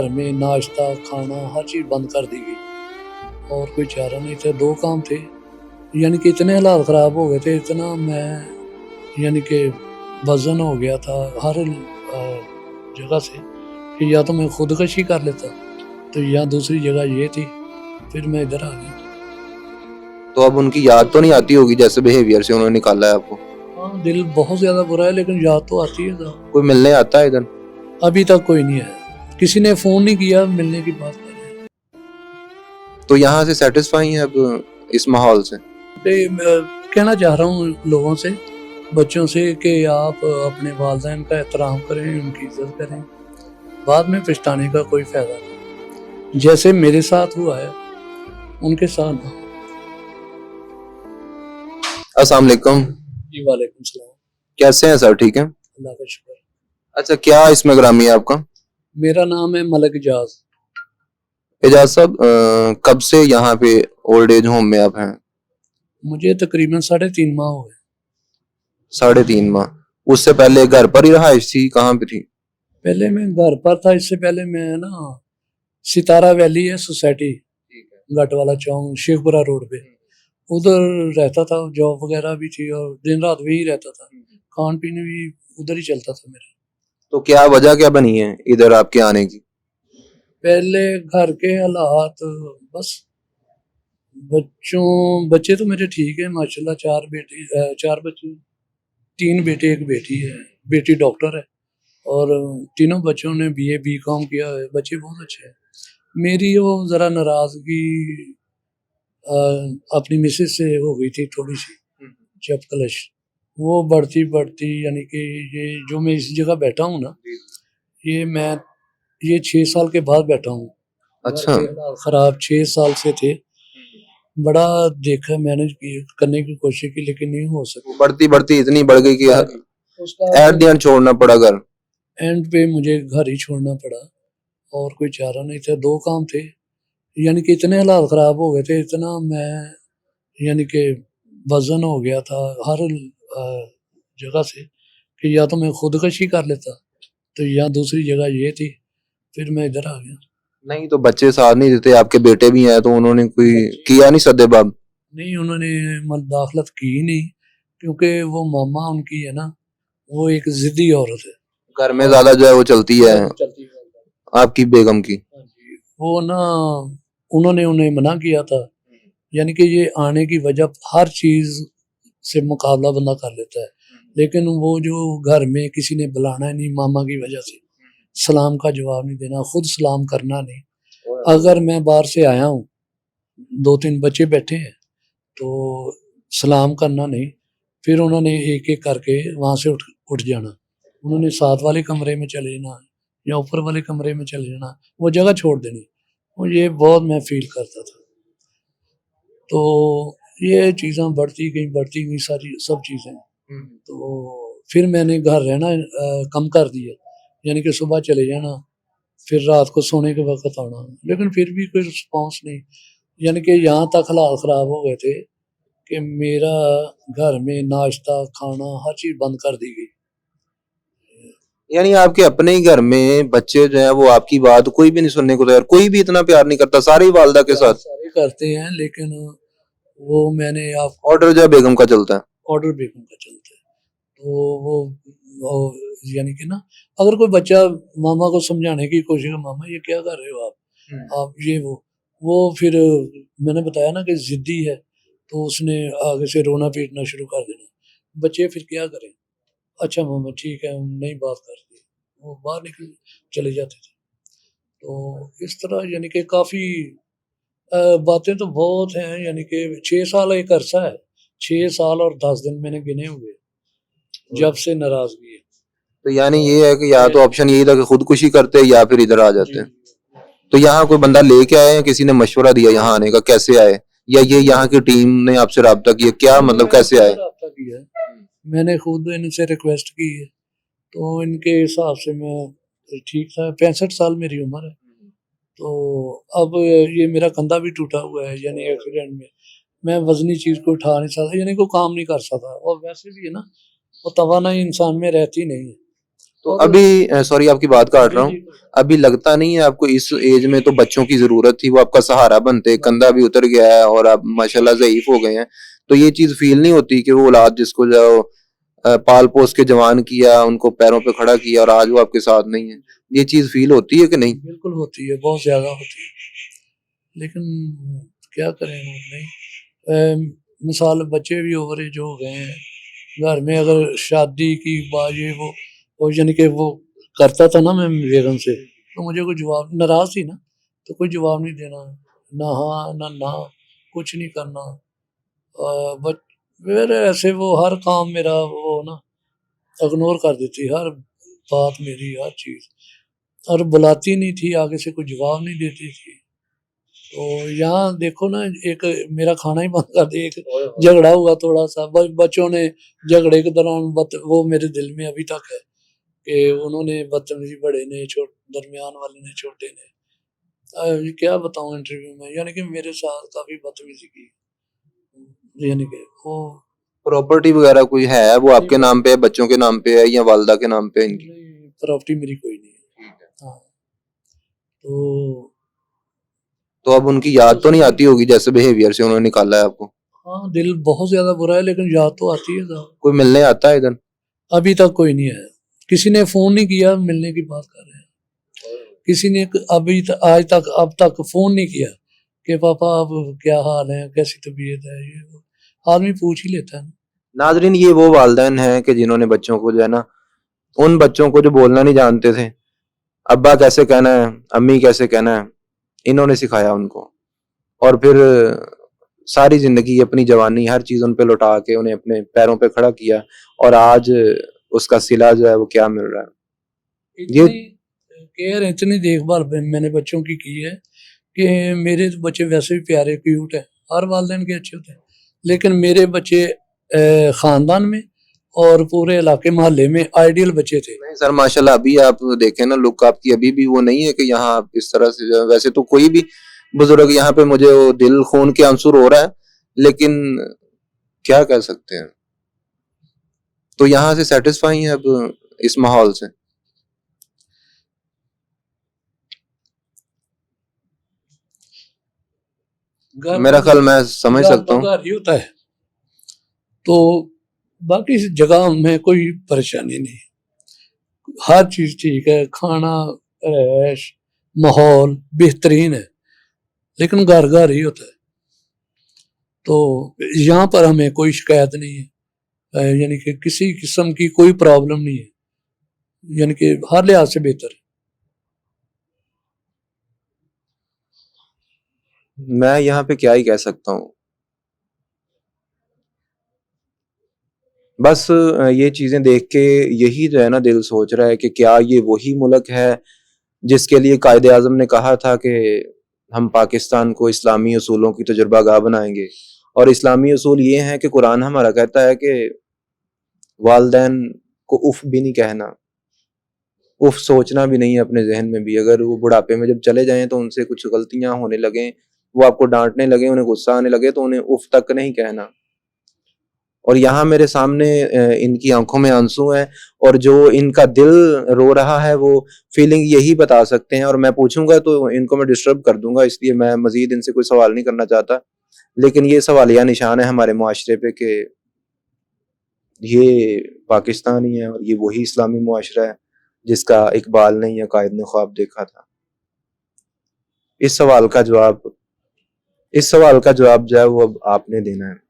گھر میں ناشتہ کھانا ہر چیز بند کر دی گئی اور کوئی چارہ نہیں تھا. 2 کام تھے, یعنی کہ اتنے حالات خراب ہو گئے تھے, اتنا میں یعنی کہ وزن ہو گیا تھا ہر جگہ سے کہ یا تو میں خودکشی کر لیتا تو یا دوسری جگہ یہ تھی, پھر میں ادھر آ گیا. تو اب ان کی یاد تو نہیں آتی ہوگی جیسے بیہیویئر سے انہوں نے نکالا ہے آپ کو؟ ہاں, دل بہت زیادہ برا ہے لیکن یاد تو آتی ہے. کوئی ملنے آتا ہے ادھر؟ ابھی تک کوئی نہیں آیا, کسی نے فون نہیں کیا, ملنے کی بات کر رہے ہیں. تو یہاں سے سیٹسفائی ہیں اب اس ماحول سے؟ میں کہنا چاہ رہا ہوں لوگوں سے, بچوں سے, کہ آپ اپنے والدین کا احترام کریں, ان کی عزت کریں, بعد میں پچھتانے کا کوئی فائدہ نہیں. جیسے میرے ساتھ ہوا ہے ان کے ساتھ نہ. السلام علیکم. جی وعلیکم السلام. کیسے ہیں سر؟ ٹھیک ہے اللہ کا شکر. اچھا, کیا اس میں گرامی ہے آپ کا؟ میرا نام ہے ملک اجاز. اجاز صاحب, کب سے یہاں پہ اولڈ ایج ہوم میں آپ ہیں؟ مجھے تقریباً 3.5 ماہ ہوئے. 3.5 ماہ. اس سے پہلے گھر پر ہی رہائش تھی, کہاں پہ تھی؟ پہلے میں گھر پر تھا, اس سے پہلے میں نا ستارہ ویلی ہے سوسائٹی, گٹ والا چوک, شیخ پورہ روڈ پہ, ادھر رہتا تھا. جاب وغیرہ بھی تھی اور دن رات وہی رہتا تھا, کھان پینے بھی ادھر ہی چلتا تھا میرا. تو کیا وجہ کیا بنی ہے ادھر آپ کے آنے کی؟ پہلے گھر کے حالات, بس بچے تو میرے ٹھیک ہے ماشاءاللہ. 4 بچے, 3 بیٹے 1 بیٹی ہے. بیٹی ڈاکٹر ہے اور تینوں بچوں نے BA BCom کیا ہے. بچے بہت اچھے ہیں. میری وہ ذرا ناراضگی اپنی مسز سے ہو گئی تھی تھوڑی سی, چپ کلش. وہ بڑھتی یعنی کہ یہ جو میں اس جگہ بیٹھا ہوں نا, یہ 6 سال کے بعد بیٹھا ہوں. اچھا, خراب 6 سال سے تھے. بڑا دیکھا میں نے کرنے کی کوشش کی لیکن نہیں ہو سکی. بڑھتی اتنی بڑھ گئی کہ ایٹ دی اینڈ چھوڑنا پڑا گھر. اینڈ پہ مجھے گھر ہی چھوڑنا پڑا اور کوئی چارہ نہیں تھا. 2 کام تھے, یعنی کہ اتنے حالات خراب ہو گئے تھے, اتنا میں یعنی کہ وزن ہو گیا تھا ہر جگہ سے کہ یا تو میں خودکشی کر لیتا تو یا دوسری جگہ یہ تھی, پھر میں ادھر آ گیا. نہیں تو بچے ساتھ نہیں دیتے, آپ کے بیٹے بھی ہیں, تو انہوں نے کوئی کیا نہیں سدے باب؟ نہیں, انہوں نے مداخلت کی نہیں کیونکہ وہ ماما ان کی ہے نا, وہ ایک ضدی عورت ہے. گھر میں زیادہ جو ہے وہ چلتی ہے آپ کی بیگم کی. وہ نا انہوں نے انہیں منع کیا تھا, یعنی کہ یہ آنے کی وجہ ہر چیز سے مقابلہ بندہ کر لیتا ہے, لیکن وہ جو گھر میں کسی نے بلانا ہے نہیں ماما کی وجہ سے, سلام کا جواب نہیں دینا, خود سلام کرنا نہیں. اگر میں باہر سے آیا ہوں, 2-3 بچے بیٹھے ہیں تو سلام کرنا نہیں. پھر انہوں نے ایک ایک کر کے وہاں سے اٹھ جانا. انہوں نے ساتھ والے کمرے میں چلے جانا یا اوپر والے کمرے میں چلے جانا, وہ جگہ چھوڑ دینی. وہ یہ بہت میں فیل کرتا تھا. تو یہ چیزیں بڑھتی گئی سب چیزیں. تو پھر میں نے گھر رہنا کم کر دیا, یعنی کہ صبح چلے جانا پھر رات کو سونے کے وقت آنا, لیکن پھر بھی کوئی رسپانس نہیں. یعنی کہ یہاں تک حالات خراب ہو گئے تھے کہ میرا گھر میں ناشتہ کھانا ہر چیز بند کر دی گئی. یعنی آپ کے اپنے ہی گھر میں بچے جو ہیں وہ آپ کی بات کوئی بھی نہیں سننے کو تیار, کوئی بھی اتنا پیار نہیں کرتا, سارے والدہ کے ساتھ سارے کرتے ہیں, لیکن وہ میں نے آپ آرڈر جو بیگم کا چلتا ہے, آرڈر بیگم کا چلتا ہے. تو وہ یعنی کہ نا اگر کوئی بچہ ماما کو سمجھانے کی کوشش کرے, ماما یہ کیا کر رہے ہو آپ یہ وہ پھر میں نے بتایا نا کہ ضدی ہے, تو اس نے آگے سے رونا پیٹنا شروع کر دینا. بچے پھر کیا کریں, اچھا ماما ٹھیک ہے, ہم نہیں بات کرتے, وہ باہر نکل چلے جاتے تھے. تو اس طرح یعنی کہ کافی باتیں تو بہت ہیں, یعنی کہ 6 سال ایک عرصہ ہے, 6 سال اور 10 دن میں نے گنے ہوئے جب سے ناراضگی ہے. تو یعنی یہ ہے کہ یا تو آپشن یہی تھا کہ خودکشی کرتے یا پھر ادھر آ جاتے ہیں. تو یہاں کوئی بندہ لے کے آئے یا کسی نے مشورہ دیا یہاں آنے کا, کیسے آئے, یا یہ یہاں کی ٹیم نے آپ سے رابطہ کیا, کیا مطلب کیسے آئے؟ رابطہ کیا ہے, میں نے خود ان سے ریکویسٹ کی ہے, تو ان کے حساب سے میں ٹھیک تھا. 65 سال میری عمر ہے. تو اب یہ میرا کندھا بھی ٹوٹا ہوا ہے, یعنی ایکسیڈنٹ میں وزنی چیز کو اٹھا نہیں سکتا, یعنی کوئی کام نہیں کر سکتا. اور ویسے بھی ہے نا وہ توانائی انسان میں رہتی نہیں ہے. تو ابھی سوری آپ کی بات کاٹ رہا ہوں, ابھی لگتا نہیں ہے آپ کو اس ایج میں تو بچوں کی ضرورت تھی, وہ آپ کا سہارا بنتے, کندھا بھی اتر گیا ہے اور آپ ماشاءاللہ ضعیف ہو گئے ہیں, تو یہ چیز فیل نہیں ہوتی کہ وہ اولاد جس کو جو پال پوس کے جوان کیا, ان کو پیروں پہ کھڑا کیا اور آج وہ آپ کے ساتھ نہیں ہے, یہ چیز فیل ہوتی ہے کہ نہیں؟ بالکل ہوتی ہے, بہت زیادہ ہوتی ہے, لیکن کیا کریں نہیں. مثال بچے بھی اوور ایج ہو گئے ہیں, گھر میں اگر شادی کی بات یہ وہ یعنی کہ وہ کرتا تھا نا میں بیگم سے, تو مجھے کوئی جواب, ناراض تھی نا تو کوئی جواب نہیں دینا, نہ ہاں نہ کچھ نہیں کرنا. پھر ایسے وہ ہر کام میرا وہ نا اگنور کر دیتی, ہر بات میری, ہر چیز, اور بلاتی نہیں تھی, آگے سے کوئی جواب نہیں دیتی تھی. تو یہاں دیکھو نا, ایک میرا کھانا ہی بند کر دیا, ایک جھگڑا ہوا تھوڑا سا, بچوں نے جھگڑے کے دوران وہ میرے دل میں ابھی تک ہے کہ انہوں نے بدتمیزی, بڑے نے, درمیان والے نے, چھوٹے نے, کیا بتاؤں انٹرویو میں, یعنی کہ میرے ساتھ کافی بدتمیزی کی, یعنی کہ وہ پراپرٹی وغیرہ کوئی ہے وہ آپ کے نام پہ ہے, بچوں کے نام پہ ہے یا والدہ کے نام پہ ان کی؟ پراپرٹی میری کوئی نہیں ہے. ہاں, تو اب ان کی یاد تو نہیں آتی ہوگی جیسے بیہیویئر سے انہوں نے نکالا ہے آپ کو؟ ہاں, دل بہت زیادہ برا ہے, لیکن یاد تو آتی ہے. کوئی ملنے آتا ہے ادھر؟ ابھی تک کوئی نہیں ہے, کسی نے فون نہیں کیا, ملنے کی بات کر رہے ہیں. کسی نے ابھی آج تک اب تک فون نہیں کیا کہ پاپا اب کیا حال ہے, کیسی طبیعت ہے, یہ آدمی پوچھ ہی لیتا ہے. ناظرین, یہ وہ والدین ہیں کہ جنہوں نے بچوں کو جو ہے نا, ان بچوں کو جو بولنا نہیں جانتے تھے, ابا کیسے کہنا ہے, امی کیسے کہنا ہے, انہوں نے سکھایا ان کو, اور پھر ساری زندگی اپنی جوانی ہر چیز ان پہ لوٹا کے انہیں اپنے پیروں پہ کھڑا کیا, اور آج اس کا صلہ جو ہے وہ کیا مل رہا ہے. یہ اتنی دیکھ بھال میں نے بچوں کی ہے کہ میرے بچے ویسے بھی پیارے کیوٹ ہیں, ہر والدین کے اچھے ہوتے ہیں, لیکن میرے بچے خاندان میں اور پورے علاقے محلے میں آئیڈیل بچے تھے. نہیں سر, ماشاءاللہ ابھی آپ دیکھیں نا, لک آپ کی ابھی بھی وہ نہیں ہے کہ یہاں آپ اس طرح سے, ویسے تو کوئی بھی بزرگ یہاں پہ مجھے وہ دل خون کے آنسو ہو رہا ہے, لیکن کیا کہہ سکتے ہیں. تو یہاں سے سیٹسفائی ہیں اب اس ماحول سے؟ میرا خیال میں سمجھ سکتا ہوں. ہوتا ہے تو باقی جگہ میں کوئی پریشانی نہیں, ہر چیز ٹھیک ہے, کھانا, رہائش, ماحول بہترین ہے, لیکن گھر گھر ہی ہوتا ہے. تو یہاں پر ہمیں کوئی شکایت نہیں ہے, یعنی کہ کسی قسم کی کوئی پرابلم نہیں ہے, یعنی کہ ہر لحاظ سے بہتر ہے. میں یہاں پہ کیا ہی کہہ سکتا ہوں, بس یہ چیزیں دیکھ کے یہی جو ہے نا دل سوچ رہا ہے کہ کیا یہ وہی ملک ہے جس کے لیے قائد اعظم نے کہا تھا کہ ہم پاکستان کو اسلامی اصولوں کی تجربہ گاہ بنائیں گے. اور اسلامی اصول یہ ہیں کہ قرآن ہمارا کہتا ہے کہ والدین کو اف بھی نہیں کہنا, اف سوچنا بھی نہیں اپنے ذہن میں بھی. اگر وہ بڑھاپے میں جب چلے جائیں تو ان سے کچھ غلطیاں ہونے لگیں, وہ آپ کو ڈانٹنے لگے, انہیں غصہ آنے لگے, تو انہیں اف تک نہیں کہنا. اور یہاں میرے سامنے ان کی آنکھوں میں آنسو ہیں, اور جو ان کا دل رو رہا ہے وہ فیلنگ یہی بتا سکتے ہیں. اور میں پوچھوں گا تو ان کو میں ڈسٹرب کر دوں گا, اس لیے میں مزید ان سے کوئی سوال نہیں کرنا چاہتا, لیکن یہ سوالیہ نشان ہے ہمارے معاشرے پہ کہ یہ پاکستان ہی ہے اور یہ وہی اسلامی معاشرہ ہے جس کا اقبال نے یا قائد نے خواب دیکھا تھا. اس سوال کا جواب جو ہے وہ اب آپ نے دینا ہے.